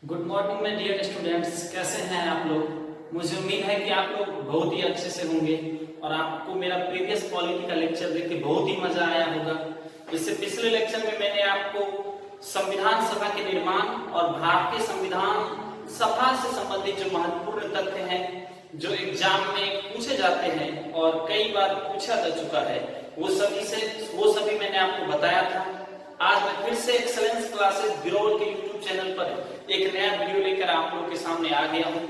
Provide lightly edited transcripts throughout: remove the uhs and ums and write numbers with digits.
Good morning my dear students, कैसे हैं आप लोग। मुझे उम्मीद है कि आप लोग बहुत ही अच्छे से होंगे और आपको मेरा प्रीवियस पॉलिटी का लेक्चर देख के बहुत ही मजा आया होगा। इससे पिछले लेक्चर में मैंने आपको संविधान सभा के निर्माण और भारतीय संविधान सभा से संबंधित जो महत्वपूर्ण तथ्य हैं जो एग्जाम में पूछे जाते हैं और कई बार पूछा जा चुका है वो सभी मैंने आपको बताया था। आज मैं फिर से एक्सेलेंस क्लासेस बिरोल के यूट्यूब चैनल पर एक नया वीडियो लेकर आप लोगों के सामने आ गया हूं।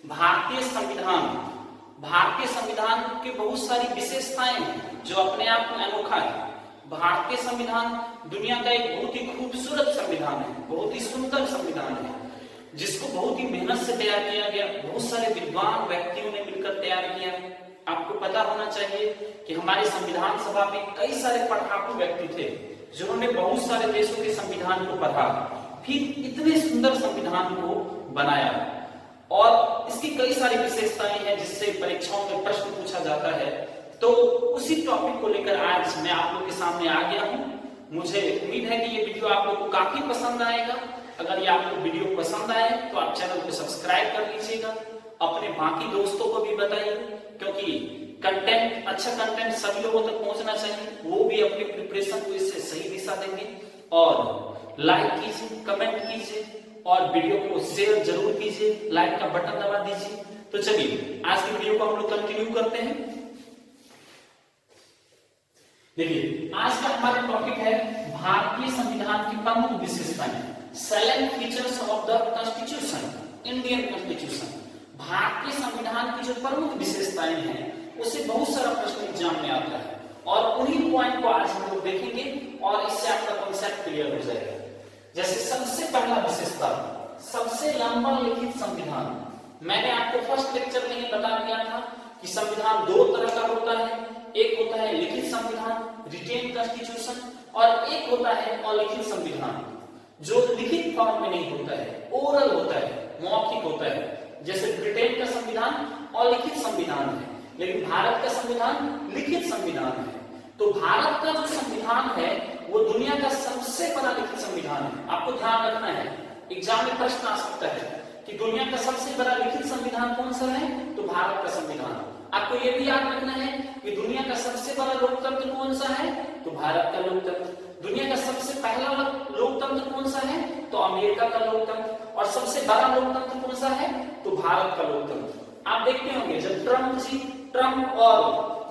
भारतीय संविधान की बहुत सारी विशेषताएं हैं जो अपने आप में अनोखा है। भारतीय संविधान दुनिया का एक बहुत ही खूबसूरत संविधान है, बहुत ही सुंदर संविधान है जिसको बहुत ही मेहनत से तैयार किया गया। बहुत सारे विद्वान व्यक्तियों ने मिलकर तैयार किया। आपको पता होना चाहिए कि हमारे संविधान सभा में कई सारे पढ़ाकू व्यक्ति थे जिन्होंने बहुत सारे देशों के संविधान को पढ़ा, फिर इतने सुंदर संविधान को बनाया। और इसकी कई सारी विशेषताएं हैं जिससे परीक्षाओं में प्रश्न पूछा जाता है। तो उसी टॉपिक को लेकर आज मैं आप लोगों के सामने आ गया हूं। मुझे उम्मीद है कि ये वीडियो आप लोगों को काफी पसंद आएगा। अगर ये आपको वीडियो पसंद आए तो आप चैनल को सब्सक्राइब कर लीजिएगा, अपने बाकी दोस्तों को भी बताइए, क्योंकि अच्छा कंटेंट सभी लोगों तक पहुंचना चाहिए। वो भी अपने प्रिपरेशन को इससे सही दिशा देंगे। और लाइक कीजिए, कमेंट कीजिए और वीडियो को शेयर जरूर कीजिए, लाइक का बटन दबा दीजिए। तो चलिए आज की वीडियो को हम लोग कंटिन्यू करते हैं। देखिए आज का हमारा टॉपिक है भारतीय संविधान की प्रमुख विशेषताएं, salient features of the constitution, Indian constitution. भारतीय संविधान की जो प्रमुख विशेषताएं हैं उससे बहुत सारा प्रश्न एग्जाम में आता है और उन्हीं पॉइंट को आज हम लोग देखेंगे और इससे आपका कॉन्सेप्ट क्लियर हो जाएगा। जैसे सबसे पहला विशेषता, सबसे लंबा लिखित संविधान। मैंने आपको फर्स्ट लेक्चर में ही बता दिया था कि संविधान दो तरह का होता है। एक होता है लिखित संविधान, रिटेन कॉन्स्टिट्यूशन, और एक होता है अलिखित संविधान जो लिखित फॉर्म में नहीं होता है, ओरल होता है, मौखिक होता है। जैसे ब्रिटेन का संविधान अलिखित संविधान है, लेकिन भारत का संविधान लिखित संविधान है। तो भारत का जो संविधान है वो दुनिया का सबसे बड़ा लिखित संविधान है। आपको ध्यान रखना है, एग्जाम में प्रश्न आ सकता है कि दुनिया का सबसे बड़ा लिखित संविधान कौन सा है, तो भारत का संविधान। आपको ये भी याद रखना है कि दुनिया का सबसे बड़ा लोकतंत्र कौन सा है, तो भारत का लोकतंत्र। दुनिया का सबसे पहला लोकतंत्र कौन सा है, तो अमेरिका का लोकतंत्र। और सबसे बड़ा लोकतंत्र कौन सा है, तो भारत का लोकतंत्र। आप देखते होंगे जब ट्रम्प और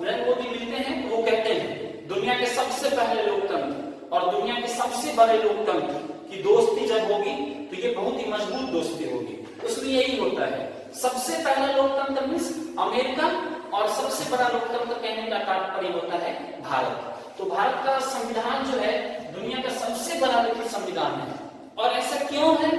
नरेंद्र मोदी मिलते हैं तो वो कहते हैं दुनिया के सबसे पहले लोकतंत्र और दुनिया के सबसे बड़े लोकतंत्र की दोस्ती जब होगी तो ये बहुत ही मजबूत दोस्ती होगी। उसमें यही होता है, सबसे पहला लोकतंत्र मींस अमेरिका और सबसे बड़ा लोकतंत्र कहने का तात्पर्य होता है भारत। तो भारत का संविधान जो है दुनिया का सबसे बड़ा लिखित संविधान है। और ऐसा क्यों है,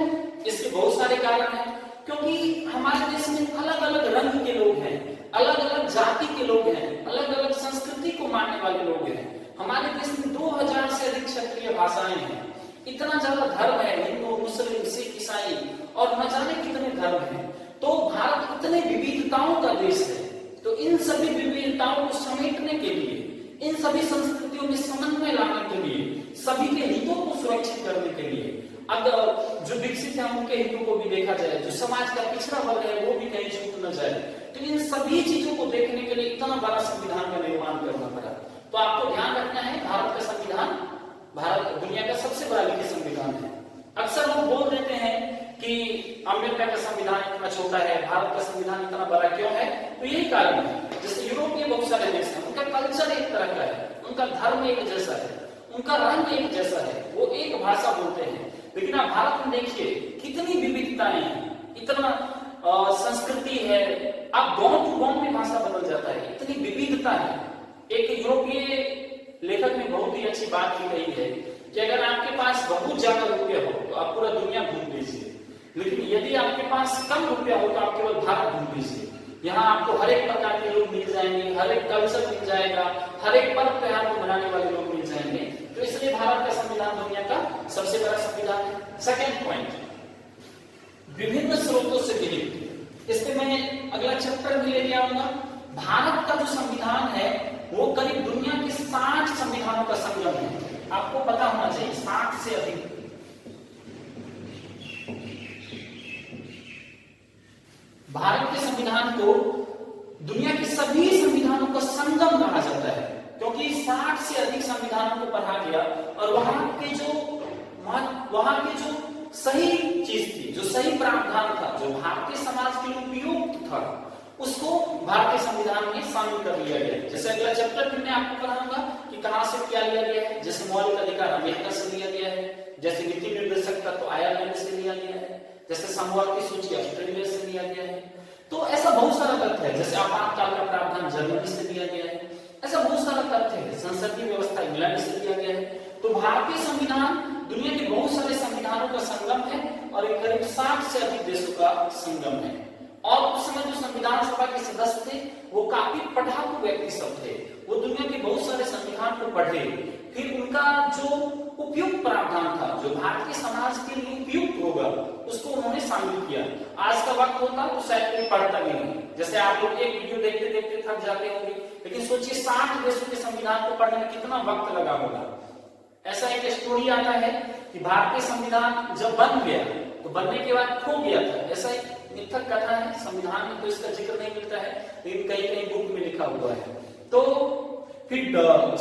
इसके बहुत सारे कारण हैं। क्योंकि हमारे देश में अलग अलग रंग के लोग हैं, अलग अलग जाति के लोग हैं, अलग अलग संस्कृति को मानने वाले लोग हैं। हमारे देश में 2000 से अधिक क्षेत्रीय भाषाएं हैं, इतना ज्यादा धर्म है, हिंदू, मुस्लिम, सिख, ईसाई और न जाने कितने धर्म हैं। तो भारत इतने विविधताओं का देश है। तो इन सभी विविधताओं को समेटने के लिए, इन सभी संस्कृतियों में समन्वय लाने के लिए, सभी के हितों को सुरक्षित करने के लिए, अगर जो विकसित है उनके हितों को भी देखा जाए, जो समाज का पिछड़ा वर्ग है वो भी कहीं छूट न जाए, तो इन सभी चीजों को देखने के लिए इतना बड़ा संविधान का निर्माण करना पड़ा। तो आपको ध्यान रखना है भारत का संविधान भारत दुनिया का सबसे बड़ा लिखित संविधान है। अक्सर लोग बोल देते हैं कि अमेरिका का संविधान इतना छोटा है, भारत का संविधान इतना बड़ा क्यों है, तो यही कारण है। जैसे यूरोप के बहुत सारे देश हैं, उनका कल्चर एक तरह का है, उनका धर्म एक जैसा है, उनका रंग एक जैसा है, वो एक भाषा बोलते हैं। लेकिन आप भारत में देखिए कितनी विविधताएं हैं, इतना संस्कृति है, आप गांव टू गांव में भाषा बदल जाता है, इतनी विविधता है। एक यूरोपीय लेखक ने बहुत ही अच्छी बात की गई है कि अगर आपके पास बहुत ज्यादा रुपया हो तो आप पूरा दुनिया घूम लीजिए, लेकिन यदि आपके पास कम रुपया हो तो आप केवल भारत घूम लीजिए। यहाँ आपको हर एक प्रकार के लोग मिल जाएंगे, हर एक कल्चर मिल जाएगा, हर एक पर्व त्योहार को मनाने वाले लोग मिल जाएंगे। तो इसलिए भारत का संविधान दुनिया का सबसे बड़ा संविधान है। सेकेंड पॉइंट, विभिन्न स्रोतों से विहित। इससे मैं अगला चैप्टर भी लेके आऊंगा। भारत का जो संविधान है वो करीब दुनिया के 60 संविधानों का संगम है। आपको पता होना चाहिए 60 से अधिक। संविधान को दुनिया के सभी संविधानों का संगम कहा जाता है, क्योंकि 60 से अधिक संविधानों को पढ़ा गया और वहां के जो सही चीज थी, जो सही प्रावधान था, जो भारतीय समाज के लिए उपयुक्त था, उसको भारतीय संविधान में शामिल कर लिया गया। जैसे अगला चैप्टर में मैं आपको पढ़ाऊंगा कि कहां से क्या लिया गया है। जैसे मौलिक अधिकार अमेरिका से लिया गया है, जैसे नीति निर्देशकता तो आयरलैंड से लिया गया है, जैसे समूह की सूची ऑस्ट्रेलिया से लिया गया है। तो ऐसा बहुत सारा तथ्य है। जैसे आपातकाल का प्रावधान जर्मनी से लिया गया है, ऐसा बहुत सारा तथ्य है। संसदीय व्यवस्था इंग्लैंड से लिया गया है। तो भारतीय संविधान दुनिया के बहुत सारे संविधानों का संगम है और एक करीब 60 से अधिक देशों का संगम है। और उस समय जो संविधान सभा के सदस्य थे वो काफी पढ़ाकू व्यक्ति सब थे। वो दुनिया के बहुत सारे संविधान को पढ़े, फिर उनका जो उपयुक्त प्रावधान था, जो भारतीय समाज के लिए उपयुक्त होगा, उसको उन्होंने शामिल किया। आज का वक्त होता तो शायद कोई पढ़ता भी नहीं। जैसे आप लोग एक वीडियो देखते देखते थक जाते होंगे, लेकिन सोचिए 60 देशों के संविधान को पढ़ने में कितना वक्त लगा होगा। ऐसा एक स्टोरी आता है कि भारतीय संविधान जब बन गया तो बनने के बाद खो गया था। ऐसा एक मिथक कथा है, संविधान में तो इसका जिक्र नहीं मिलता है, लेकिन कहीं कहीं बुक में लिखा हुआ है। तो फिर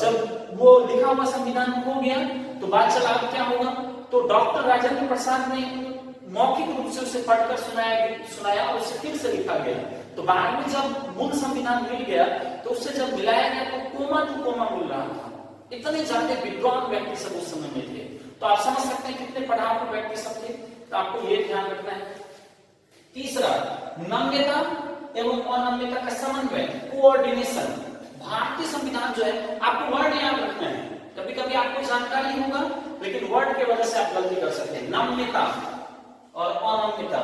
जब वो लिखा हुआ संविधान खो गया तो बात चला अब क्या होगा। तो डॉक्टर राजेंद्र प्रसाद ने मौखिक रूप से उसे पढ़कर सुनाया और उसे फिर से लिखा गया। तो बाद में जब मूल संविधान मिल गया तो उससे जब मिलाया गया तो कोमा टू कोमा मिल रहा था। इतने ज्यादा विद्वान व्यक्ति सब उस समय में थे। तो आप समझ सकते हैं कितने पढ़ाकू व्यक्ति सब थे। तो आपको ये ध्यान रखना है। तीसरा, नम्यता एवं अनम्यता का समन्वय, कोऑर्डिनेशन। भारतीय संविधान जो है, आपको वर्ड याद रखना है। कभी कभी आपको जानकारी होगा लेकिन वर्ड के वजह से आप गलती कर सकते हैं। नम्यता और अनम्यता।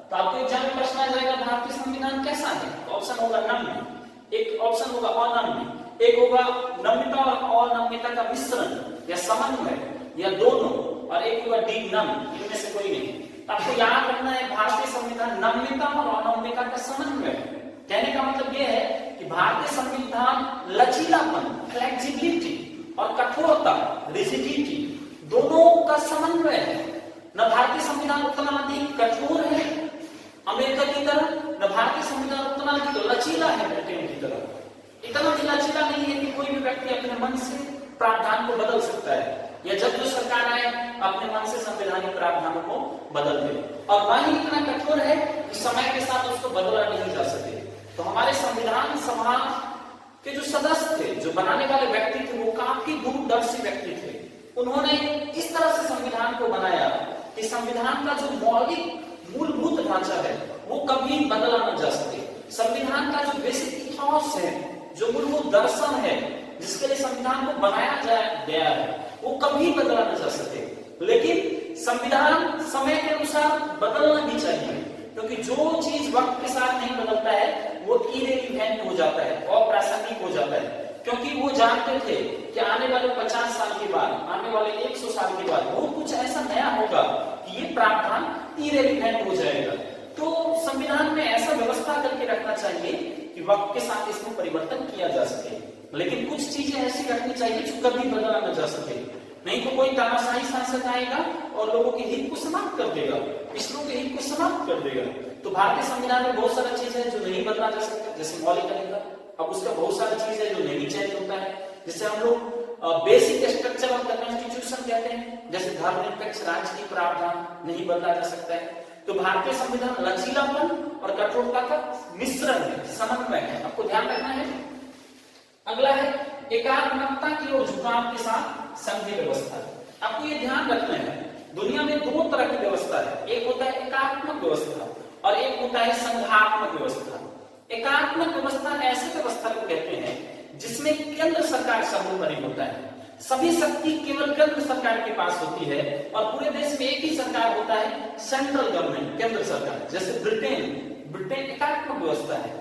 तो आपको एग्जाम में प्रश्न आ जाएगा भारतीय संविधान कैसा है। तो ऑप्शन होगा नम्य, एक ऑप्शन होगा अनम्य, एक होगा नम्यता और अनम्यता का मिश्रण या समन्वय या दोनों, और एक होगा नम्य। इनमें से कोई नहीं। आपको याद रखना है भारतीय संविधान नम्यता और अनम्यता का समन्वय। कहने का मतलब यह है कि भारतीय संविधान लचीलापन, फ्लेक्सिबिलिटी और कठोरता, रिजिडिटी, दोनों का समन्वय है। न भारतीय संविधान उतना अधिक कठोर है अमेरिका की तरह, न भारतीय संविधान उतना अधिक लचीला है ब्रिटेन की तरह। इतना भी लचीला नहीं है कि कोई भी व्यक्ति अपने मन से प्रावधान को बदल सकता है, या जब जो सरकार आए अपने मन से संवैधानिक प्रावधानों को बदल दे। और ना ही इतना कठोर है कि समय के साथ उसको बदला नहीं जा सके। तो हमारे संविधान सभा के जो सदस्य थे, जो बनाने वाले व्यक्ति थे, वो काफी दूरदर्शी व्यक्ति थे। उन्होंने इस तरह से संविधान को बनाया कि संविधान का जो मौलिक मूलभूत ढांचा है वो कभी बदला न जा सके। संविधान का जो बेसिक इथियोस है, जो मूलभूत दर्शन है, जिसके लिए संविधान को बनाया गया है, वो कभी बदला न जा सके। लेकिन संविधान समय के अनुसार बदलना भी चाहिए, क्योंकि जो चीज वक्त के साथ नहीं बदलता है वो इरेलीवेंट हो जाता है, अप्रासंगिक हो जाता है। क्योंकि वो जानते थे कि आने वाले 50 साल के बाद, आने वाले 100 साल के बाद बहुत कुछ ऐसा नया होगा कि ये प्रावधान इरेलीवेंट हो जाएगा। तो संविधान में ऐसा व्यवस्था करके रखना चाहिए कि वक्त के साथ इसमें परिवर्तन किया जा सके। लेकिन कुछ चीजें ऐसी रखनी चाहिए जो कभी बदला न जा सके, नहीं तो कोई तानाशाही शासक आएगा और लोगों के हित को समाप्त कर देगा, पिछड़ों के हित को समाप्त कर देगा। तो भारतीय संविधान में बहुत सारी चीजें हैं जो नहीं बदला जा सकता, जैसे मौलिक अधिकार। अब उसका बहुत सारी चीज है जो नहीं चेंज होता है, जिसे हम लोग basic structure of the constitution कहते हैं। जैसे धर्मनिरपेक्ष राज्य की प्रावधान नहीं बदला जा सकता है। तो भारतीय संविधान लचीलापन और कठोरता का मिश्रण है, समन्वय है। आपको ध्यान रखना है। अगला है एकात्मकता की ओर झुकाव के साथ संघीय व्यवस्था। आपको ये ध्यान रखना है, दुनिया में दो तरह की व्यवस्था है। एक होता है एकात्मक व्यवस्था और एक होता है संघात्मक व्यवस्था। एकात्मक व्यवस्था ऐसे व्यवस्था को कहते हैं जिसमें केंद्र सरकार सर्वोपरि होता है, सभी शक्ति केवल केंद्र सरकार के पास होती है और पूरे देश में एक ही सरकार होता है, सेंट्रल गवर्नमेंट, केंद्र सरकार। जैसे ब्रिटेन एकात्मक व्यवस्था है।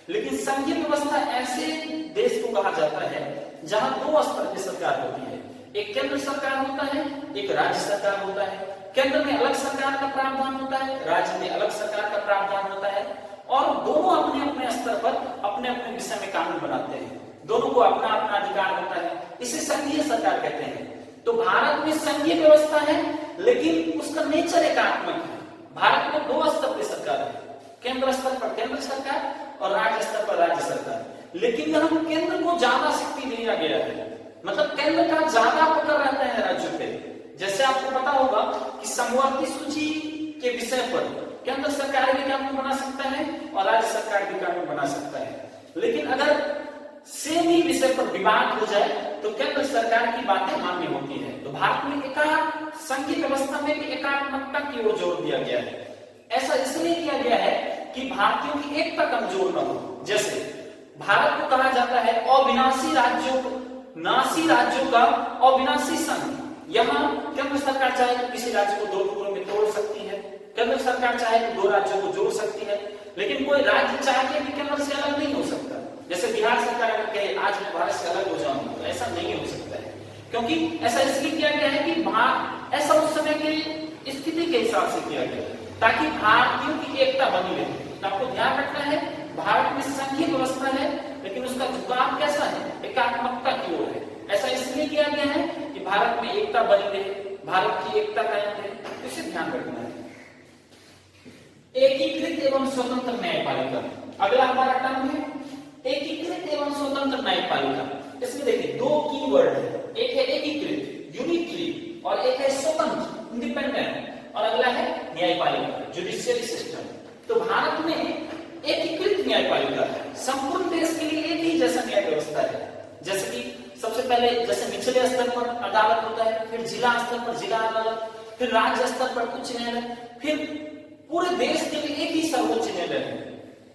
लेकिन संघीय व्यवस्था ऐसे देश को कहा जाता है जहां दो स्तर की सरकार होती है, एक केंद्र सरकार होता है, एक राज्य सरकार होता है। केंद्र में अलग सरकार का प्रावधान होता है, राज्य में अलग सरकार का प्रावधान होता है, और दोनों अपने अपने स्तर पर अपने अपने विषय में कानून बनाते हैं। दोनों को अपना अपना अधिकार होता है, इसे संघीय सरकार कहते हैं। तो भारत में संघीय व्यवस्था है, लेकिन उसका नेचर एकात्मक है। भारत में दो स्तर की सरकार है, केंद्र स्तर पर केंद्र सरकार और राज्य स्तर पर राज्य सरकार। लेकिन यहाँ केंद्र को ज्यादा शक्ति दिया गया है, मतलब केंद्र का ज्यादा पकड़ रहता है राज्यों पे। जैसे आपको पता होगा कि समवर्ती सूची के विषय पर केंद्र सरकार भी कानून बना सकता है और राज्य सरकार भी कानून बना सकता है। लेकिन अगर सेम ही विषय पर विवाद हो जाए तो केंद्र सरकार की बातें मान्य होती है। तो भारत में एकात्मक संघीय व्यवस्था में भी एकात्मकता की ओर जोर दिया गया है। ऐसा इसलिए किया गया है कि भारतीयों की एकता कमजोर न हो। जैसे भारत को कहा जाता है अविनाशी राज्यों का अविनाशी संघ। यहाँ केंद्र सरकार चाहे तो किसी राज्य को 2 टुकड़ों में तोड़ सकती है, केंद्र सरकार चाहे तो 2 राज्यों को जोड़ सकती है, लेकिन कोई राज्य चाहे के भी केंद्र से अलग नहीं हो सकता। जैसे बिहार सरकार अगर कहे आज मैं भारत से अलग हो जाऊंगा तो ऐसा नहीं हो सकता है, क्योंकि ऐसा इसलिए किया गया है कि ऐसा उस समय की स्थिति के हिसाब से किया गया ताकि भारतीयों की एकता बनी रहे। तो आपको ध्यान रखना है भारत में संघीय व्यवस्था है लेकिन उसका झुकाव कैसा है, एकात्मकता की ओर है। ऐसा इसलिए किया गया है कि भारत में एकता बनी रहे, भारत की एकता कायम रहे, इसे ध्यान रखना है। एकीकृत एवं स्वतंत्र न्यायपालिका अगला हमारा टर्म है, एकीकृत एवं स्वतंत्र न्यायपालिका। इसमें देखिए 2 कीवर्ड है, एक है एकीकृत यूनिटरी और एक है स्वतंत्र इंडिपेंडेंट और अगला है न्यायपालिका जुडिशियरी सिस्टम। तो भारत में एकीकृत न्यायपालिका है, संपूर्ण देश के लिए एक ही जैसा न्याय व्यवस्था है। जैसे कि सबसे पहले जैसे निचले स्तर पर अदालत होता है, फिर जिला स्तर पर जिला अदालत, फिर राज्य स्तर पर उच्च न्यायालय, फिर पूरे देश के लिए एक ही सर्वोच्च न्यायालय है।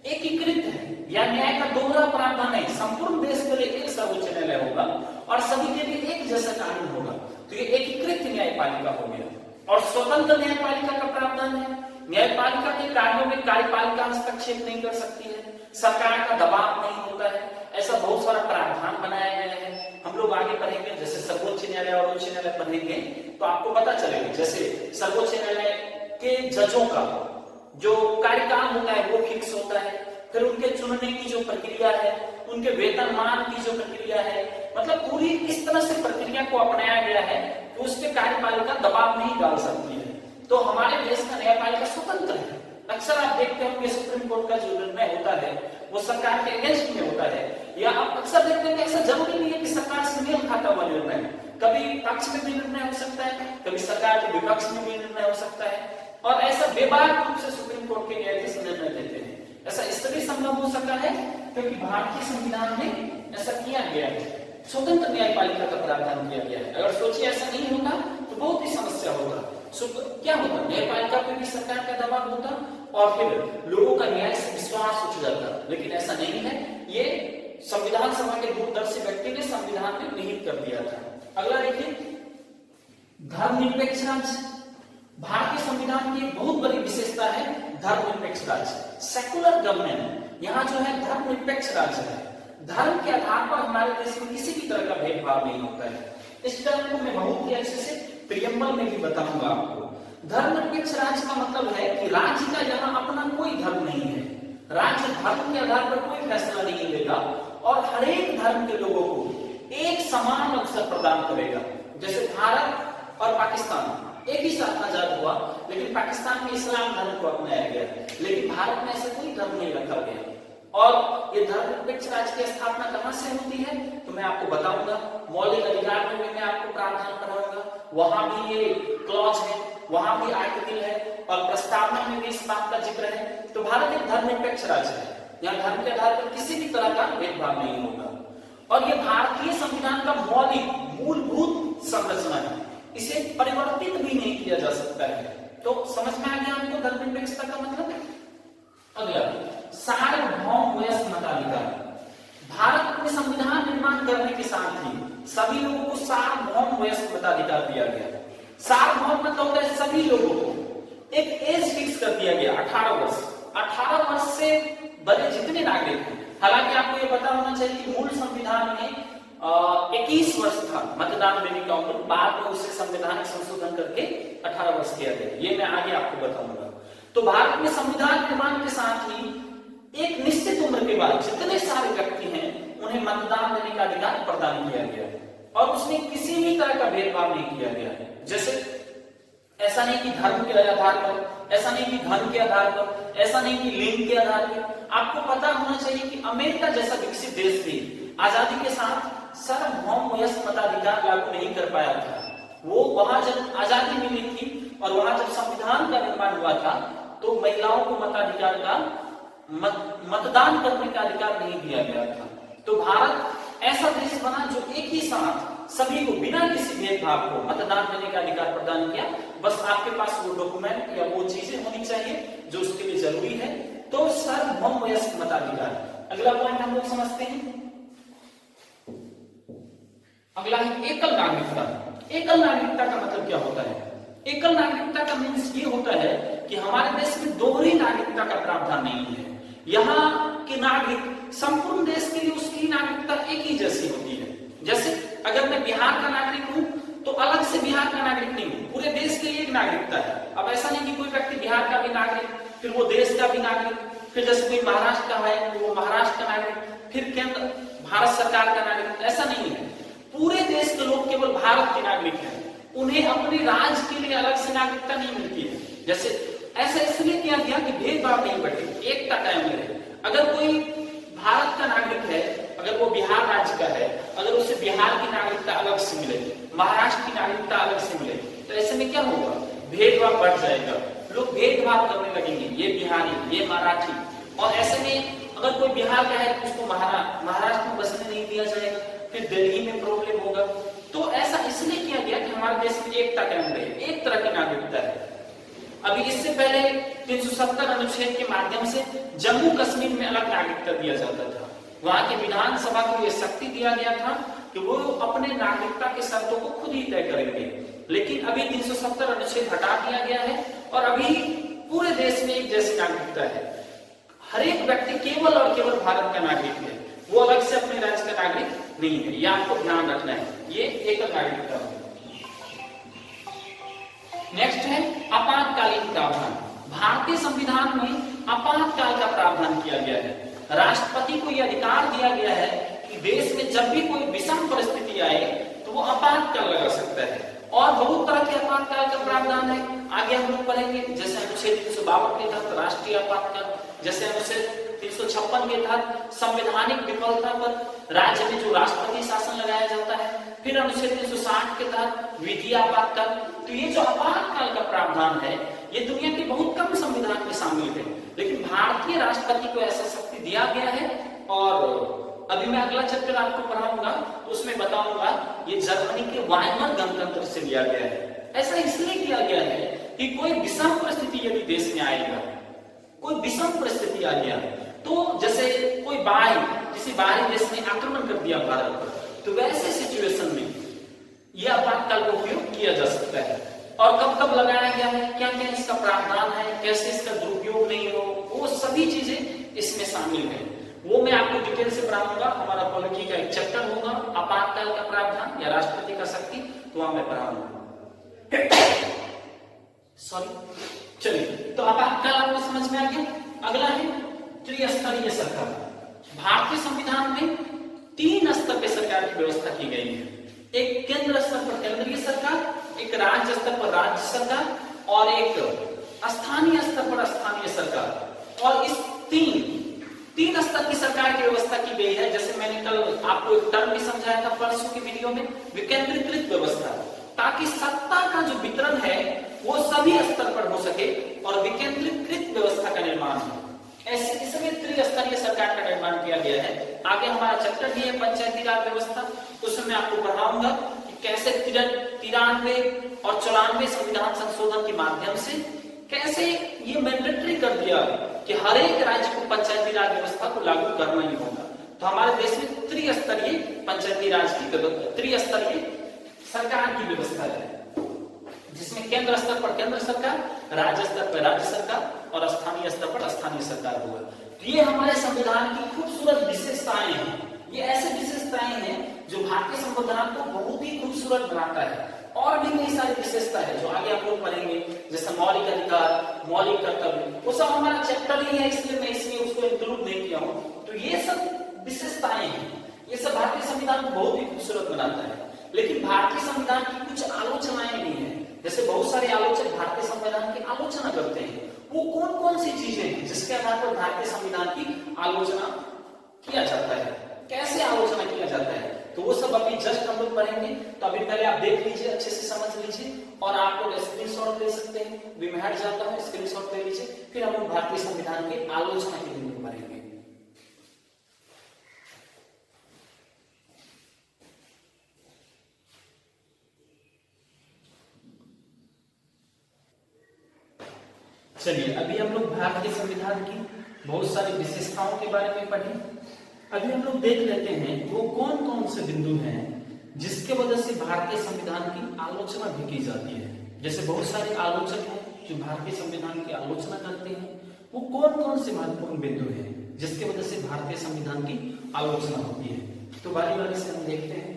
एकीकृत है या न्याय का दोहरा प्रावधान नहीं, संपूर्ण देश के लिए एक सर्वोच्च न्यायालय होगा और सभी के लिए एक जैसा कानून होगा। तो ये एकीकृत न्यायपालिका हो गया। और स्वतंत्र न्यायपालिका का प्रावधान है, न्यायपालिका के कार्यों में कार्यपालिका हस्तक्षेप नहीं कर सकती है, सरकार का दबाव नहीं होता है। ऐसा बहुत सारा प्रावधान बनाया गया है। हम लोग आगे पढ़ेंगे, जैसे सर्वोच्च न्यायालय और उच्च न्यायालय पढ़ेंगे तो आपको पता चलेगा। जैसे सर्वोच्च न्यायालय के जजों का जो कार्यकाल होता है वो फिक्स होता है, फिर उनके चुनने की जो प्रक्रिया है, उनके वेतनमान की जो प्रक्रिया है, मतलब पूरी इस तरह से प्रक्रिया को अपनाया गया है कि उस पर कार्यपालिका दबाव नहीं डाल सकती है। तो हमारे देश का न्यायपालिका स्वतंत्र है। अक्सर आप देखते होंगे सुप्रीम कोर्ट का जो निर्णय होता है वो सरकार के अगेंस्ट में होता है, या आप अक्सर देखते हैं कि ऐसा जरूरी नहीं है कि सरकार से मेल खाता हुआ निर्णय है। कभी पक्ष में भी निर्णय हो सकता है, कभी सरकार के विपक्ष में भी निर्णय हो सकता है, और ऐसा बेबाक रूप से सुप्रीम कोर्ट के न्यायाधीश निर्णय देते हैं। ऐसा इसलिए संभव हो सका है क्योंकि भारतीय संविधान में ऐसा किया गया है, स्वतंत्र न्यायपालिका का प्रावधान किया गया है। अगर सोचिए ऐसा नहीं होता तो बहुत ही समस्या होगा। क्या होता, न्यायपालिका पे भी सरकार का दबाव होता और फिर लोगों का न्याय से विश्वास उठ जाता। लेकिन ऐसा नहीं है, ये संविधान सभा के दूरदर्शी व्यक्ति ने संविधान में निहित कर दिया था। अगला देखिए, धर्मनिरपेक्ष राज्य। भारतीय संविधान की एक बहुत बड़ी विशेषता है धर्मनिरपेक्ष राज्य, सेकुलर गवर्नमेंट। यहाँ जो है धर्मनिरपेक्ष राज्य है। धर्म के आधार पर हमारे देश में किसी भी तरह का भेदभाव नहीं होता है। इस टर्म को मैं बहुत ही अच्छे से प्रियम्बल में भी बताऊंगा आपको। धर्मनिरपेक्ष राज्य का मतलब है कि राज्य का यहाँ अपना कोई धर्म नहीं है। राज्य धर्म के आधार पर कोई फैसला नहीं लेगा और हर एक धर्म के लोगों को एक समान अवसर प्रदान करेगा। जैसे भारत और पाकिस्तान एक ही साथ आजाद हुआ, लेकिन पाकिस्तान में इस्लाम धर्म को अपनाया गया, लेकिन भारत में ऐसा कोई धर्म नहीं रखा गया। और ये धर्मनिरपेक्ष राज्य की स्थापना कहां से होती है तो मैं आपको बताऊंगा। मौलिक अधिकार में भी मैं आपको प्रावधान कराऊंगा, वहां भी ये क्लॉज है, वहां भी आर्टिकल है और प्रस्तावना में भी इस बात का जिक्र है। तो भारत एक धर्मनिरपेक्ष राज्य है, यहाँ धर्म के आधार पर किसी भी तरह का भेदभाव नहीं होगा। और ये भारतीय संविधान का मौलिक मूलभूत संरचना है, इसे परिवर्तित भी नहीं किया जा सकता है। तो समझ में आ गया आपको धर्मनिरपेक्षता का मतलब। अगला, सार्वभौम वयस्क मताधिकार। भारत में संविधान निर्माण करने के साथ ही सभी लोगों को सार्वभौम वयस्क मताधिकार दिया गया। सार्वभौम मतलब होता है सभी लोगों को एक एज फिक्स कर दिया गया 18 वर्ष। 18 वर्ष से बड़े जितने नागरिक हैं, हालांकि आपको ये पता होना चाहिए कि मूल संविधान में 21 वर्ष था मतदान देने का उम्र, बाद में उसे संवैधानिक संशोधन करके 18 वर्ष किया गया। ये मैं आगे आपको बताऊंगा। तो भारत में संविधान निर्माण के साथ ही एक निश्चित उम्र के बाद जितने सारे व्यक्ति हैं उन्हें मतदान देने का अधिकार प्रदान किया गया और उसमें किसी भी तरह का भेदभाव नहीं किया गया। जैसे ऐसा नहीं कि धर्म के आधार पर, ऐसा नहीं कि धन के आधार पर, ऐसा नहीं कि लिंग के आधार पर। आपको पता होना चाहिए कि अमेरिका जैसा विकसित देश भी आजादी के साथ सार्वभौम वयस्क मताधिकार लागू नहीं कर पाया था। वो वहां जब आजादी मिली थी और वहां जब संविधान का निर्माण हुआ था तो महिलाओं को मताधिकार का मतदान करने का अधिकार नहीं दिया गया था। तो भारत ऐसा देश बना जो एक ही साथ सभी को बिना किसी भेदभाव को मतदान करने का अधिकार प्रदान किया। बस आपके पास वो डॉक्यूमेंट या वो चीजें होनी चाहिए जो उसके लिए जरूरी है। तो सार्वभौम वयस्क मताधिकार। अगला पॉइंट हम लोग समझते हैं। अगला है एकल नागरिकता। एकल नागरिकता का मतलब क्या होता है? एकल नागरिकता का मीन्स ये होता है कि हमारे देश में दोहरी नागरिकता का प्रावधान नहीं है। यहाँ के नागरिक संपूर्ण देश के लिए उसकी नागरिकता एक ही जैसी होती है। जैसे अगर मैं बिहार का नागरिक हूं तो अलग से बिहार का नागरिक नहीं हूं, पूरे देश के लिए एक नागरिकता है। अब ऐसा नहीं कि कोई व्यक्ति बिहार का भी नागरिक, फिर वो देश का भी नागरिक, फिर जैसे कोई महाराष्ट्र का है तो वो महाराष्ट्र का नागरिक, फिर केंद्र भारत सरकार का नागरिक, ऐसा नहीं है। पूरे देश के लोग केवल भारत के नागरिक हैं, उन्हें अपने राज्य के लिए अलग से नागरिकता नहीं मिलती है। जैसे ऐसा इसलिए किया गया कि भेदभाव नहीं बढ़े, एकता कायम रहे। अगर कोई भारत का नागरिक है, अगर वो बिहार राज्य का है, अगर उसे बिहार की नागरिकता अलग से मिले, महाराष्ट्र की नागरिकता अलग से मिले, तो ऐसे में क्या होगा? भेदभाव बढ़ जाएगा, लोग भेदभाव करने लगेंगे, ये बिहारी, ये मराठी। और ऐसे में अगर कोई बिहार का है तो उसको महाराष्ट्र में बसने नहीं दिया जाएगा, फिर दिल्ली में प्रॉब्लम होगा। तो ऐसा इसलिए किया गया कि हमारे देश में एकता कायम रहे, एक तरह की नागरिकता है। अभी इससे पहले 370 अनुच्छेद के माध्यम से जम्मू कश्मीर में अलग नागरिकता दिया जाता था। वहां की विधानसभा को यह शक्ति दिया गया था कि वो अपने नागरिकता के शर्तों को खुद ही तय करेंगे। लेकिन अभी 370 अनुच्छेद हटा दिया गया है और अभी पूरे देश में एक जैसी नागरिकता है। हर एक व्यक्ति केवल और केवल भारत का नागरिक है, वो अलग से अपने राज्य का नागरिक नहीं है। यह आपको ध्यान रखना है, ये एकल नागरिकता है। नेक्स्ट है आपातकालीन प्रावधान। भारतीय संविधान में आपातकाल का प्रावधान किया गया है। राष्ट्रपति को यह अधिकार दिया गया है कि देश में जब भी कोई विषम परिस्थिति आए तो वो आपातकाल लगा सकता है। और बहुत तरह के आपातकाल का प्रावधान है, आगे हम लोग पढ़ेंगे। जैसे अनुच्छेद 352 के तहत राष्ट्रीय आपातकाल, जैसे अनुच्छेद 356 के तहत संवैधानिक विफलता पर राज्य में जो राष्ट्रपति शासन लगाया जाता है, फिर अनुच्छेद 360 के तहत विधि आपातकाल। तो ये जो आपातकाल का प्रावधान है ये दुनिया के बहुत कम संविधान में शामिल है, लेकिन भारतीय राष्ट्रपति को ऐसा शक्ति दिया गया है। और अभी मैं अगला चैप्टर आपको पढ़ाऊंगा तो उसमें बताऊंगा ये जर्मनी के वाइमर गणतंत्र से लिया गया है। ऐसा इसलिए किया गया है कि कोई विषम परिस्थिति यदि देश में आएगा, कोई विषम परिस्थिति आ गया, तो जैसे कोई किसी बाहरी देश ने आक्रमण कर दिया भारत पर, तो वैसे सिचुएशन में यह आपातकाल का उपयोग किया जा सकता है। और कब कब लगाया गया है, क्या क्या इसका प्रावधान है, कैसे इसका दुरुपयोग नहीं हो, वो सभी चीजें इसमें शामिल है। वो मैं आपको डिटेल से पढ़ाऊंगा। हमारा पॉलिटी का एक चैप्टर होगा आपातकाल का प्रावधान या राष्ट्रपति का शक्ति, तो वहां मैं पढ़ाऊंगा। सॉरी, चलिए तो आपातकाल आपको समझ में आ गया। अगला है त्रिस्तरीय सरकार। भारतीय संविधान में 3 स्तर पे सरकार की व्यवस्था की गई है। एक केंद्र स्तर पर केंद्रीय सरकार, एक राज्य स्तर पर राज्य सरकार और एक स्थानीय स्तर पर स्थानीय सरकार। और इस तीन स्तर की सरकार की व्यवस्था की गई है। जैसे मैंने कल आपको एक टर्म भी समझाया था परसों की वीडियो में, विकेंद्रीकृत व्यवस्था, ताकि सत्ता का जो वितरण है वो सभी स्तर पर हो सके और विकेंद्रीकृत व्यवस्था का निर्माण हो। ऐसे इसमें त्रिस्तरीय सरकार का निर्माण किया गया है। आगे हमारा चैप्टर भी है पंचायती राज व्यवस्था, उसमें मैं आपको पढ़ाऊंगा कि कैसे 93 और 94 संविधान संशोधन के माध्यम से कैसे ये मैंडेटरी कर दिया कि हर एक राज्य को पंचायती राज व्यवस्था को लागू करना ही होगा। तो हमारे देश में त्रिस्तरीय पंचायती राज की त्रिस्तरीय सरकार की व्यवस्था है, जिसमें केंद्र स्तर पर केंद्र सरकार, राज्य स्तर पर राज्य सरकार और स्थानीय स्तर पर स्थानीय सरकार होगा। तो ये हमारे संविधान की खूबसूरत विशेषताएं हैं। ये ऐसे विशेषताएं हैं जो भारतीय संविधान को बहुत ही खूबसूरत बनाता है। और भी कई सारी विशेषता है जो आगे आप लोग पढ़ेंगे, जैसे मौलिक अधिकार, मौलिक कर्तव्य, वो सब हमारा चैप्टर ही है, इसलिए मैं इसमें उसको इंक्लूड नहीं किया हूँ। तो ये सब विशेषताएं हैं, ये सब भारतीय संविधान को बहुत ही खूबसूरत बनाता है। लेकिन भारतीय संविधान की कुछ आलोचनाएं भी हैं, जैसे बहुत सारे आलोचक भारतीय संविधान की आलोचना करते हैं, वो कौन कौन सी चीजें हैं जिसके आधार पर भारतीय संविधान की आलोचना किया जाता है, कैसे आलोचना किया जाता है, तो वो सब अभी जस्ट हम लोग पढ़ेंगे। तो अभी पहले आप देख लीजिए, अच्छे से समझ लीजिए, और आप लोग स्क्रीनशॉट ले सकते हैं, अभी मैं हट जाता हूं, स्क्रीनशॉट ले लीजिए, फिर हम लोग भारतीय संविधान की आलोचना के बिंदु पढ़ेंगे। चलिए, अभी हम लोग भारतीय संविधान की बहुत सारी विशेषताओं के बारे में पढ़े। अभी हम लोग देख लेते हैं वो कौन कौन से बिंदु हैं जिसके वजह से भारतीय संविधान की आलोचना भी की जाती है। जैसे बहुत सारे आलोचक हैं जो भारतीय संविधान की आलोचना करते हैं, वो कौन कौन से महत्वपूर्ण बिंदु हैं जिसके वजह से भारतीय संविधान की आलोचना होती है। तो बारी बारी से हम देखते हैं।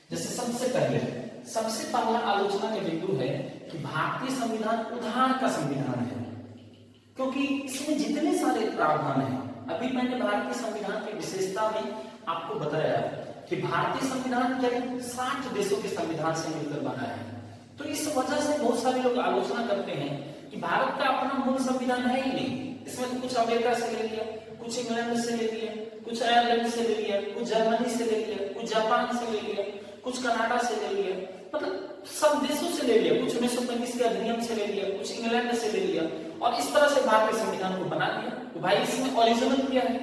जैसे सबसे पहला आलोचना का बिंदु है कि भारतीय संविधान उधार का संविधान है, क्योंकि इसमें जितने सारे प्रावधान हैं, अभी मैंने भारतीय संविधान की विशेषता में आपको बताया कि भारतीय संविधान करीब 60 देशों के संविधान से मिलकर बना है। तो इस वजह से बहुत सारे लोग आलोचना करते हैं कि भारत का अपना मूल संविधान है ही नहीं, इसमें तो कुछ अमेरिका से ले लिया, कुछ इंग्लैंड से ले लिया, कुछ आयरलैंड से ले लिया, कुछ जर्मनी से ले लिया, कुछ जापान से ले लिया, कुछ कनाडा से ले लिया, मतलब सब देशों से ले लिया, कुछ 1935 के अधिनियम से ले लिया, कुछ इंग्लैंड से ले लिया, और इस तरह से भारतीय संविधान को बना दिया। तो भाई इसमें ओरिजिनल क्या है,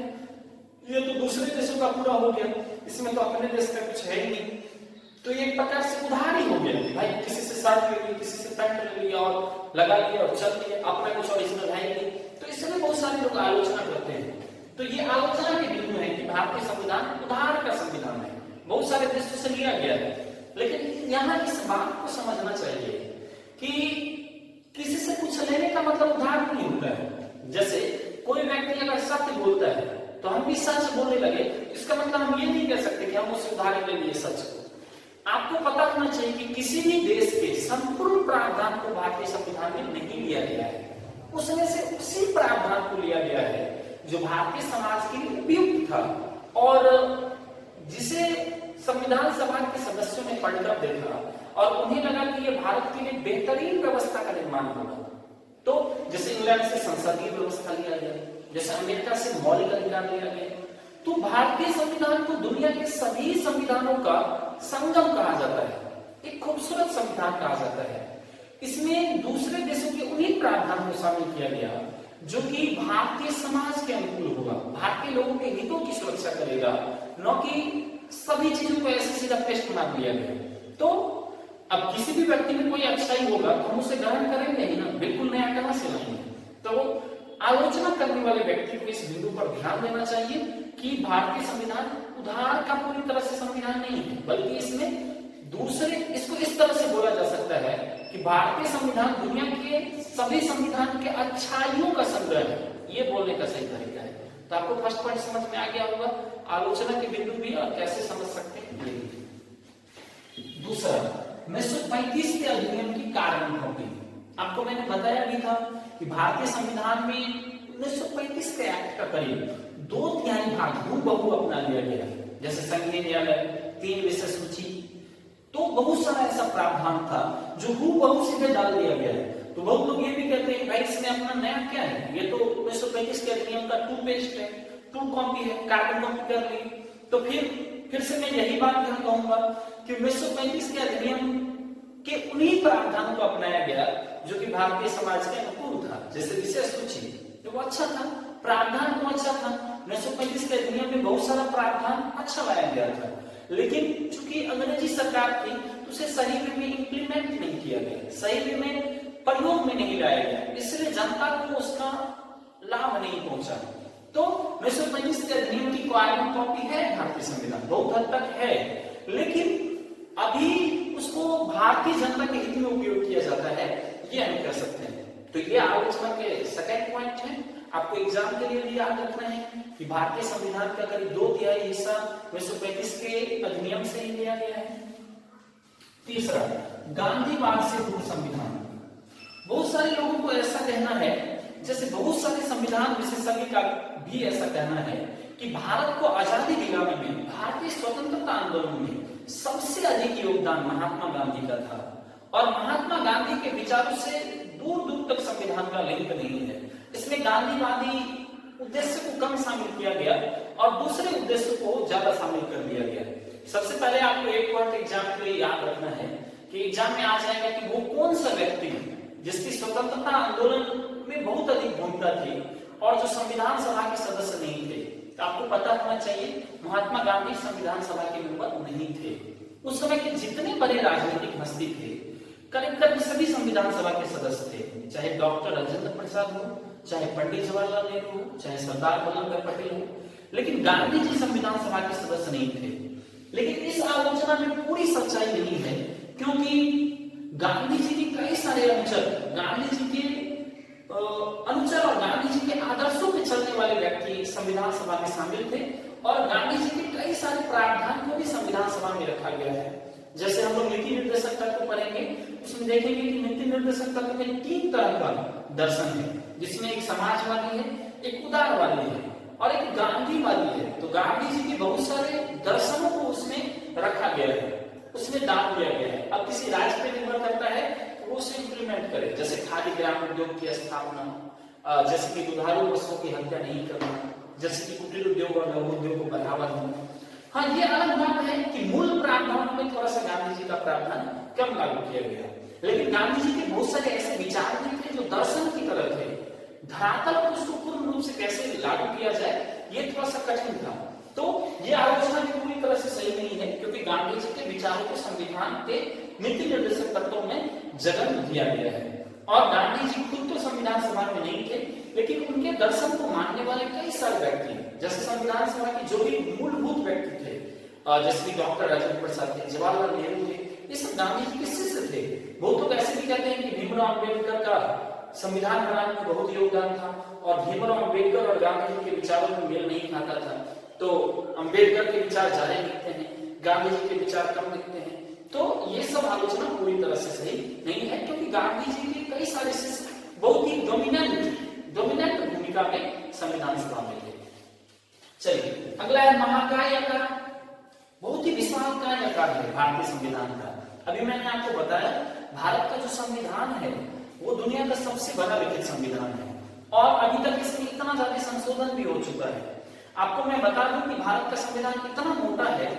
ये तो दूसरे देशों का पूरा हो गया, इसमें तो अपने देश का कुछ है ही नहीं। तो ये एक प्रकार से उधार ही हो गया, भाई किसी से शर्ट ले ली, किसी से पैंट ले लिया और लगा लिया और चल दिया, अपना कुछ ओरिजिनल है ही नहीं। तो इसलिए बहुत सारे लोग आलोचना करते हैं। तो ये आलोचना के बिंदु है कि भारतीय संविधान उधार का संविधान है, बहुत सारे देशों से लिया गया है। लेकिन यहाँ इस बात को समझना चाहिए कि किसी से कुछ लेने का मतलब उधार नहीं होता है। जैसे कोई व्यक्ति अगर सत्य बोलता है तो हम भी सच बोलने लगे, इसका मतलब हम ये नहीं कह सकते कि हम उससे उधार ले लिए सच को। आपको पता होना चाहिए कि किसी भी देश के संपूर्ण प्रावधान को भारतीय संविधान में नहीं लिया गया है, उसमें से उसी प्रावधान को लिया गया है जो भारतीय समाज के लिए उपयुक्त था और जिसे संविधान सभा के सदस्यों ने पढ़कर देखा और उन्हें लगा कि यह भारत के लिए बेहतरीन व्यवस्था का निर्माण होगा। तो जैसे इंग्लैंड से संसदीय व्यवस्था लिया गया, जैसे अमेरिका से मौलिक अधिकार लिया गया, तो भारतीय संविधान को दुनिया के सभी संविधानों का संगम कहा जाता है, एक खूबसूरत संविधान कहा जाता है। इसमें दूसरे देशों के उन्हीं प्रावधानों को शामिल किया गया जो कि भारतीय समाज के अनुकूल होगा, भारतीय लोगों के हितों की सुरक्षा करेगा, न कि सभी चीजों को ऐसे सीधा पेस्ट बना दिया गया। तो अब किसी भी व्यक्ति में कोई अच्छाई होगा तो हम उसे ग्रहण करेंगे ही ना, बिल्कुल नया कहां से लाएंगे। तो आलोचना करने वाले व्यक्ति को इस बिंदु पर ध्यान देना चाहिए कि भारतीय संविधान उधार का पूरी तरह से संविधान नहीं है, बल्कि इसमें दूसरे, इसको इस तरह से बोला जा सकता है कि भारतीय संविधान दुनिया के सभी संविधान के अच्छाइयों का संग्रह है, ये बोलने का सही तरीका है। तो आपको फर्स्ट पॉइंट समझ में आ गया होगा, आलोचना के बिंदु भी और कैसे समझ सकते हैं। दूसरा, 1935 के अधिनियम की कार्यान्वयन। आपको मैंने बताया भी था कि भारतीय संविधान में 1935 के एक्ट का करीब 2/3 भाग हूबहू अपना लिया गया, जैसे संघीय न्यायालय, 3 विषय सूची, तो बहुत सारा ऐसा प्रावधान था जो हूबहू सीधे डाल दिया गया है। तो बहुत लोग ये भी कहते हैं भाई इसमें अपना नया क्या है, ये तो 1935 के अधिनियम का 2 पेस्ट है, 2 कॉपी है, कार्बन कॉपी कर ली। तो फिर से मैं यही बात यहाँ कहूंगा कि 1935 के अधिनियम के उन्हीं प्रावधानों को अपनाया गया जो कि भारतीय समाज के अनुकूल था, जैसे विषय सूची, तो वो अच्छा था, प्रावधान तो अच्छा था। 1935 के अधिनियम में बहुत सारा प्रावधान अच्छा लाया गया था, लेकिन चूंकि अंग्रेजी सरकार थी तो उसे सही वे में इंप्लीमेंट नहीं किया गया, सही वे में प्रयोग में नहीं लाया गया, इसलिए जनता को उसका लाभ नहीं पहुंचा। तो 1935 के अधिनियम की कार्बन कॉपी है भारतीय संविधान, बहुत हद तक है, लेकिन अभी उसको भारतीय जनता के हित में उपयोग किया जाता है, ये हम कह सकते हैं। तो ये आलोचना के सेकंड पॉइंट है, आपको एग्जाम के लिए भी याद रखना है कि भारतीय संविधान का करीब 2/3 हिस्सा 1935 के अधिनियम से ही लिया गया है। तीसरा, गांधीवाद से दूर संविधान। बहुत सारे लोगों को ऐसा कहना है, जैसे बहुत सारे संविधान विशेषज्ञ का भी ऐसा कहना है कि भारत को आजादी दिलाने में, भारतीय स्वतंत्रता आंदोलन में सबसे अधिक योगदान महात्मा गांधी का था और महात्मा गांधी के विचारों से दूर दूर तक संविधान का लिंक नहीं है। इसमें गांधीवादी उद्देश्य को कम शामिल किया गया और दूसरे उद्देश्य को ज्यादा शामिल कर दिया गया। सबसे पहले आपको एक पॉइंट एग्जाम के लिए याद रखना है कि एग्जाम में आ जाएगा कि वो कौन सा व्यक्ति है जिसकी स्वतंत्रता आंदोलन में बहुत अधिक भूमिका थी और जो संविधान सभा के सदस्य नहीं थे। तो आपको पता होना चाहिए महात्मा गांधी संविधान सभा के मेंबर नहीं थे। उस समय के जितने बड़े राजनीतिक हस्ती थे करीब करीब सभी संविधान सभा के सदस्य थे, चाहे डॉक्टर राजेंद्र प्रसाद हो, चाहे पंडित जवाहरलाल नेहरू हो, चाहे सरदार वल्लभ भाई पटेल हो, लेकिन गांधी जी संविधान सभा के सदस्य नहीं थे। लेकिन इस आलोचना में पूरी सच्चाई नहीं है, क्योंकि गांधी जी के कई सारे अनुचर, गांधी जी के अनुचर और गांधी जी के आदर्शों पे चलने वाले व्यक्ति संविधान सभा में शामिल थे और गांधी जी के कई सारे प्रावधान को भी संविधान सभा में रखा गया है। जैसे हम लोग नीति निर्देशक तत्व पढ़ेंगे, उसमें देखेंगे कि नीति निर्देशक तत्व में 3 तरह का दर्शन है, जिसमें एक समाजवादी है, एक उदारवादी है और एक गांधीवादी है। तो गांधी जी के बहुत सारे दर्शनों को उसमें रखा गया है, उसमें डाल दिया गया है। अब किसी राज्य पे निर्भर करता है वो उसे इंप्लीमेंट करे, जैसे खादी ग्राम उद्योग की स्थापना, जैसे कि दुधारू पशुओं की हत्या नहीं करना, जैसे कि कुटीर उद्योग और लघु उद्योग को बढ़ावा देना। हाँ, ये अलग बात है कि मूल प्रावधानों में थोड़ा सा गांधी जी का प्रावधान कम लागू किया गया, लेकिन गांधी जी के बहुत सारे ऐसे विचार भी थे जो दर्शन की तरह थे। धरातल पर उसको पूर्ण रूप से कैसे लागू किया जाए ये थोड़ा सा कठिन था। तो ये आलोचना भी पूरी तरह से सही नहीं है, क्योंकि गांधी जी के विचारों को संविधान के नीति निर्देशक तत्वों में जगह दिया गया है। और गांधी जी खुद तो संविधान सभा में नहीं थे, लेकिन उनके दर्शन को मानने वाले कई सारे व्यक्ति, जैसे संविधान सभा के जो भी मूलभूत व्यक्ति थे, जैसे डॉक्टर राजेंद्र प्रसाद थे, जवाहरलाल नेहरू थे, ये सब गांधी जी के शिष्य थे। बहुत लोग ऐसे भी कहते हैं कि भीमराव अम्बेडकर का संविधान बनाने में बहुत योगदान था और भीमराव अम्बेडकर और गांधी जी के विचारों में मेल नहीं खाता था, तो अम्बेडकर के विचार ज्यादा लिखते हैं, गांधी जी के विचार कम लिखते हैं। तो ये सब आलोचना पूरी तरह से सही नहीं है, क्योंकि गांधी जी के कई सारे शिष्य बहुत ही डोमिनेंट भूमिका में संविधान सभा में थे। चलिए अगला है महाकाय आकार। बहुत ही विशालकाय आकार है भारतीय संविधान का। अभी मैंने आपको बताया भारत का जो संविधान है वो दुनिया का सबसे बड़ा लिखित संविधान है और अभी तक इसमें इतना ज्यादा संशोधन भी हो चुका है। आपको मैं बता दूं कि भारत का संविधान इतना मोटा है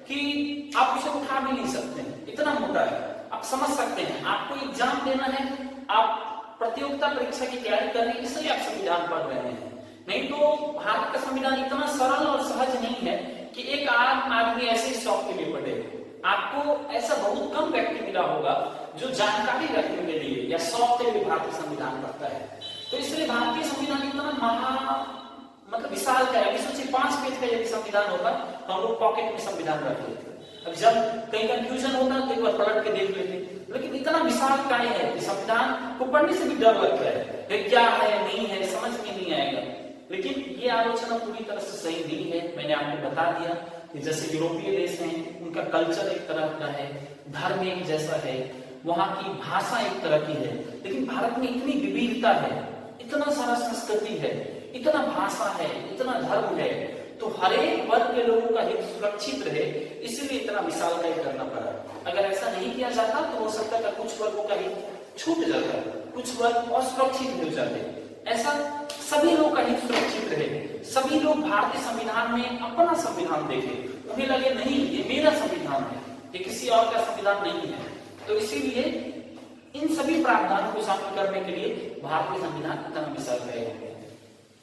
कि आप उसे उठा भी नहीं सकते, इतना मोटा है। आप समझ सकते हैं, आपको एग्जाम देना है, आप प्रतियोगिता परीक्षा की तैयारी कर रहे हैं, इसलिए आप संविधान पढ़ रहे हैं। नहीं तो भारत का संविधान इतना सरल और सहज नहीं है कि एक आम आदमी ऐसे ही शौक के लिए पढ़े। आपको ऐसा बहुत कम व्यक्ति मिला होगा जो जानकारी रखने के लिए या शौक के लिए भारतीय संविधान पढ़ता है। तो इसलिए भारतीय संविधान इतना मतलब विशाल का है। सोचिए 5 पेज का यदि संविधान होता तो हम लोग पॉकेट में संविधान रख लेते। अब जब कहीं कंफ्यूजन होता तो एक बार पलट के देख लेते, लेकिन इतना विशाल काय है कि संविधान को पढ़ने से भी डर लगता है, क्या है नहीं है समझ में नहीं आएगा। लेकिन ये आलोचना पूरी तरह से सही नहीं है। मैंने आपको बता दिया कि जैसे यूरोपीय देश हैं, उनका कल्चर एक तरह का है, धर्म एक जैसा है, वहां की भाषा एक तरह की है, लेकिन भारत में इतनी विविधता है, इतना सारा संस्कृति है, इतना भाषा है, इतना धर्म है, तो हर एक वर्ग के लोगों का हित सुरक्षित रहे, इसीलिए इतना विशालकाय करना पड़ा। अगर ऐसा नहीं किया जाता तो हो सकता है कुछ वर्गों का हित छूट जाता, कुछ वर्ग असुरक्षित हो जाते। ऐसा सभी लोगों का हित सुरक्षित रहे, सभी लोग भारतीय संविधान में अपना संविधान देखें, उन्हें लगे नहीं ये मेरा संविधान है, ये किसी और का संविधान नहीं है। तो इसीलिए इन सभी प्रावधानों को शामिल करने के लिए भारतीय संविधान इतना विशालकाय हो गया।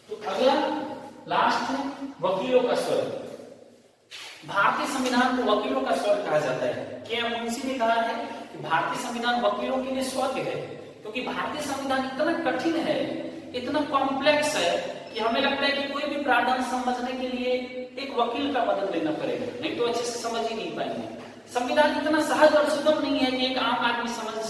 तो अगला लास्ट है वकीलों का स्वर्ग। भारतीय संविधान को वकीलों का स्वर्ग कहा जाता है। के एम मुंशी ने कहा है कि भारतीय संविधान वकीलों के लिए स्वर्ग है, क्योंकि भारतीय संविधान इतना कठिन है, इतना कॉम्प्लेक्स है कि हमें लगता है कि कोई भी प्रावधान समझने के लिए एक वकील का मदद लेना पड़ेगा, नहीं तो अच्छे से समझ ही नहीं पाएंगे। संविधान इतना सहज और सुगम नहीं है कि एक आम आदमी समझ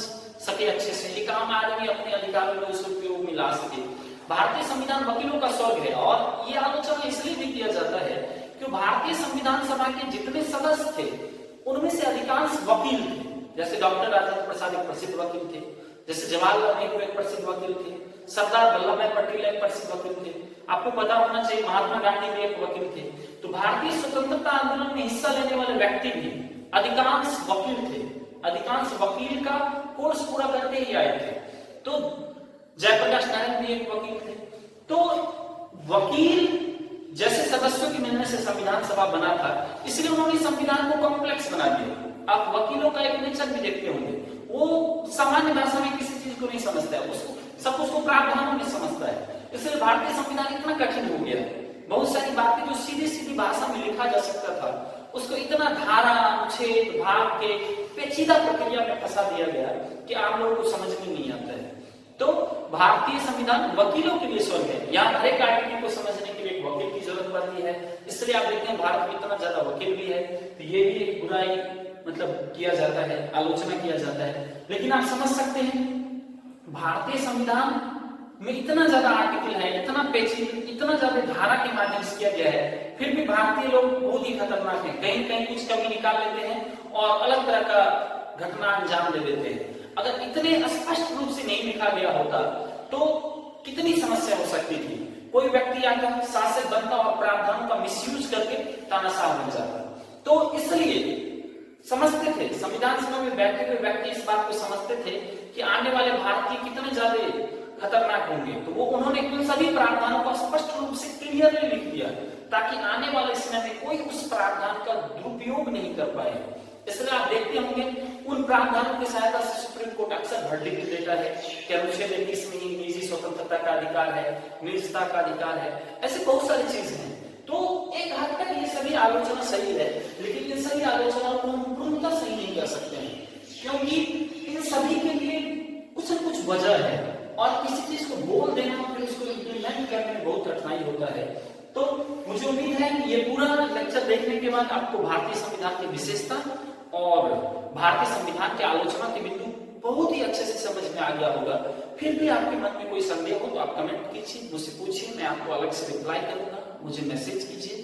सके अच्छे से, एक आम आदमी अपने अधिकारों में उसे उपयोग में ला सके। भारतीय संविधान वकीलों का स्वर्ग है और ये आलोचना इसलिए भी किया जाता है कि भारतीय संविधान सभा के जितने सदस्य थे उनमें से अधिकांश वकील थे। जैसे डॉक्टर राजेंद्र प्रसाद एक प्रसिद्ध वकील थे, जैसे जवाहरलाल नेहरू एक प्रसिद्ध वकील थे, सरदार वल्लभ भाई पटेल एक प्रसिद्ध वकील थे, आपको पता होना चाहिए महात्मा गांधी भी एक वकील थे। तो भारतीय स्वतंत्रता आंदोलन में हिस्सा लेने वाले व्यक्ति भी अधिकांश वकील थे। अधिकांश वकील का कोर्स पूरा करके ही आए थे। तो जयप्रकाश नारायण भी एक वकील थे। तो वकील जैसे सदस्यों के मिलने से संविधान सभा बना था, इसलिए उन्होंने संविधान को कॉम्प्लेक्स बना दिया। आप वकीलों का एक नेचर भी देखते होंगे, वो सामान्य भाषा में किसी चीज को नहीं समझता है, उसको सब उसको प्रावधानों में समझता है। इसलिए भारतीय संविधान इतना कठिन हो गया, बहुत सारी बातें जो सीधी सीधी भाषा में लिखा जा सकता था, उसको इतना धारा, अनुच्छेद, भाग के पेचीदा प्रक्रिया में फंसा दिया गया कि आम लोगों को समझ में नहीं आता है। तो भारतीय संविधान वकीलों के लिए स्वर्ग है। यहाँ हर एक आर्टिकल को समझने के लिए एक वकील की जरूरत पड़ती है। इसलिए आप देखते हैं भारत में इतना ज्यादा वकील भी है, तो ये भी एक बुराई मतलब किया जाता है, आलोचना किया जाता है। लेकिन आप समझ सकते हैं भारतीय संविधान में इतना ज्यादा आर्टिकल है, इतना पेचीदा, इतना ज्यादा धारा के माध्यम से किया गया है, फिर भी भारतीय लोग बहुत ही खतरनाक है। कहीं कहीं कुछ कमी निकाल लेते हैं और अलग तरह का घटना अंजाम दे देते हैं। अगर इतने स्पष्ट रूप से नहीं लिखा गया होता तो कितनी समस्या हो सकती थी। कोई व्यक्ति आता, शासक बनता और प्रावधानों का मिसयूज करके तानाशाह बन जाता। तो इसलिए समझते थे, संविधान सभा में बैठे हुए व्यक्ति इस बात को समझते थे कि आने वाले भारतीय कितने ज्यादा खतरनाक होंगे, तो वो उन्होंने उन सभी प्रावधानों को स्पष्ट रूप से क्लियरली लिख दिया ताकि आने वाले समय में कोई उस प्रावधान का दुरुपयोग नहीं कर पाए। इसलिए आप देखते होंगे उन प्रावधानों की सहायता से सुप्रीम कोर्ट अक्सर वर्डिक्ट देता है कि अनुच्छेद 21 में निजी स्वतंत्रता का अधिकार है, निजता का अधिकार है, ऐसे बहुत सारी चीजें हैं। तो एक हद तक ये सभी आलोचना सही है, लेकिन इन सभी आलोचनाओं को हम पूर्णतः सही नहीं कर सकते हैं, क्योंकि इन सभी के लिए कुछ न कुछ वजह है और किसी चीज को बोल देना और फिर उसको इम्प्लीमेंट करने में बहुत कठिनाई होता है। तो मुझे उम्मीद है कि ये पूरा लेक्चर देखने के बाद आपको भारतीय संविधान की विशेषता और भारतीय संविधान के आलोचना के बिंदु बहुत ही अच्छे से समझ में आ गया होगा। फिर भी आपके मन में कोई संदेह हो तो आप कमेंट कीजिए, मुझसे पूछिए, मैं आपको अलग से रिप्लाई करूंगा, मुझे मैसेज कीजिए।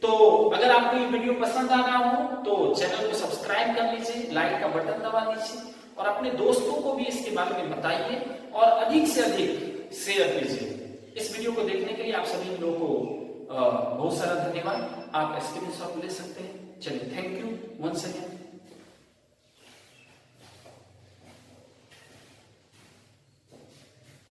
तो अगर आपको ये वीडियो पसंद आ रहा हो तो चैनल को सब्सक्राइब कर लीजिए, लाइक का बटन दबा दीजिए और अपने दोस्तों को भी इसके बारे में बताइए और अधिक से अधिक शेयर कीजिए। इस वीडियो को देखने के लिए आप सभी लोगों को बहुत सारा धन्यवाद। आप स्क्रीनशॉट ले सकते हैं। चलिए, थैंक यू।